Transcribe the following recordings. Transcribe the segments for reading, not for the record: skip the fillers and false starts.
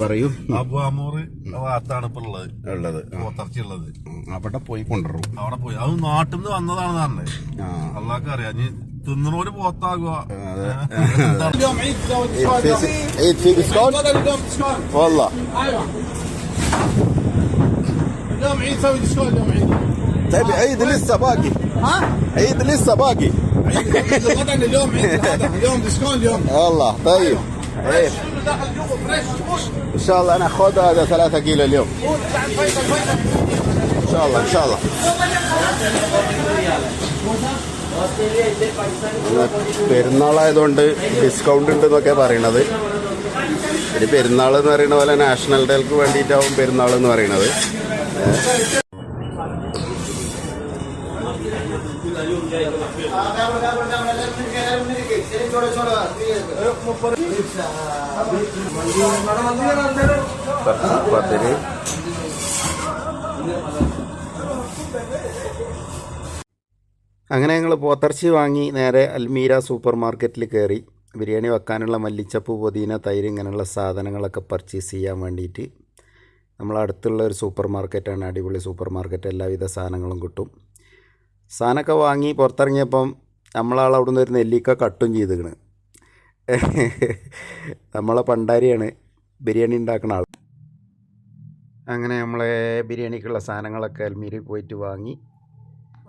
പറയൂ. അബുഅമൂറ് ഭാഗത്താണ് ഇപ്പൊ ഉള്ളത് പോത്തർച്ചി ഉള്ളത്. അവിടെ പോയി കൊണ്ടുവരും. അവിടെ പോയി അത് നാട്ടിൽ നിന്ന് വന്നതാണ് പറഞ്ഞത്. അള്ളാഹ്ക്ക് അറിയാം. ഇനി തിന്നണോര് പോത്താകുക. عيد في ديسكاونت والله. اليوم عيد سوي ديسكاونت. اليوم عيد. طيب عيد لسه باقي. ها؟ عيد لسه باقي. عيد غدا اليوم عيد غدا اليوم ديسكاونت اليوم. والله طيب. ايه داخل جوا فريش. ان شاء الله انا اخذ هذا 3 كيلو اليوم. ان شاء الله ان شاء الله. പെരുന്നാളായതുകൊണ്ട് ഡിസ്കൗണ്ട് ഉണ്ട് എന്നൊക്കെ പറയണത്. ഒരു പെരുന്നാൾ എന്ന് പറയുന്ന പോലെ നാഷണൽ ഡേക്ക് വേണ്ടിയിട്ടാവും പെരുന്നാൾ എന്ന് പറയണത്. അങ്ങനെ ഞങ്ങൾ പോത്തിറച്ചി വാങ്ങി നേരെ അൽമീര സൂപ്പർ മാർക്കറ്റിൽ കയറി ബിരിയാണി വെക്കാനുള്ള മല്ലിച്ചപ്പ്, പുതിന, തൈര് ഇങ്ങനെയുള്ള സാധനങ്ങളൊക്കെ പർച്ചേസ് ചെയ്യാൻ വേണ്ടിയിട്ട് നമ്മളടുത്തുള്ള ഒരു സൂപ്പർ മാർക്കറ്റാണ്. അടിപൊളി സൂപ്പർ മാർക്കറ്റ്, എല്ലാവിധ സാധനങ്ങളും കിട്ടും. സാധനമൊക്കെ വാങ്ങി പുറത്തിറങ്ങിയപ്പം നമ്മളവിടെ നിന്ന് ഒരു നെല്ലിക്ക കട്ടും ചെയ്തിക്കണ്. നമ്മളെ പണ്ടാരിയാണ് ബിരിയാണി ഉണ്ടാക്കുന്ന ആൾ. അങ്ങനെ നമ്മളെ ബിരിയാണിക്കുള്ള സാധനങ്ങളൊക്കെ അൽമീരയിൽ പോയിട്ട് വാങ്ങി.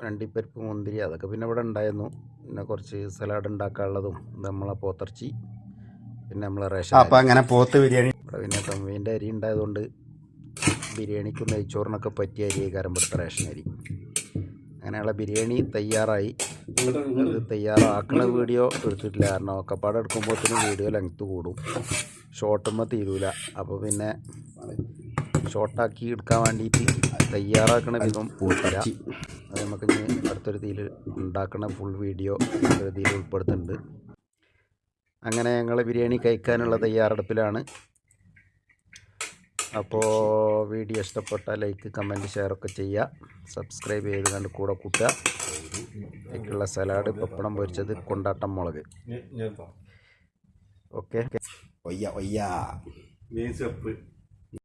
അണ്ടിപ്പരിപ്പ്, മുന്തിരി അതൊക്കെ പിന്നെ ഇവിടെ ഉണ്ടായിരുന്നു. പിന്നെ കുറച്ച് സലാഡ് ഉണ്ടാക്കാനുള്ളതും നമ്മളെ പോത്തിറച്ചി, പിന്നെ നമ്മളെ റേഷൻ. അപ്പം അങ്ങനെ പോത്ത് ബിരിയാണി ഇവിടെ പിന്നെ തമ്മീൻ്റെ അരി ഉണ്ടായതുകൊണ്ട് ബിരിയാണിക്കും നെയ്ച്ചോറിനൊക്കെ പറ്റിയ അരി കരമ്പെടുത്ത റേഷൻ അരി. അങ്ങനെയുള്ള ബിരിയാണി തയ്യാറായി. അത് തയ്യാറാക്കുന്ന വീഡിയോ എടുത്തിട്ടില്ല, കാരണം ഒക്കെപ്പാടെ എടുക്കുമ്പോഴത്തേനും വീഡിയോ ലെങ്ത്ത് കൂടും, ഷോർട്ടുമ്പോൾ തീരൂല. അപ്പോൾ പിന്നെ ഷോർട്ടാക്കി എടുക്കാൻ വേണ്ടിയിട്ട് തയ്യാറാക്കണ വിധം പോത്തില്ല. അത് നമുക്ക് ഇനി അടുത്തൊരു തീയിൽ ഉണ്ടാക്കുന്ന ഫുൾ വീഡിയോ ഒരു തീയിൽ ഉൾപ്പെടുത്തുന്നുണ്ട്. അങ്ങനെ ഞങ്ങൾ ബിരിയാണി കഴിക്കാനുള്ള തയ്യാറെടുപ്പിലാണ്. അപ്പോൾ വീഡിയോ ഇഷ്ടപ്പെട്ടാൽ ലൈക്ക്, കമൻറ്റ്, ഷെയറൊക്കെ ചെയ്യുക. സബ്സ്ക്രൈബ് ചെയ്ത് കണ്ട് കൂടെ കൂട്ടുക. അതിലേക്കുള്ള സലാഡ്, പപ്പടം പൊരിച്ചത്, കൊണ്ടാട്ടം മുളക്. ഓക്കെ.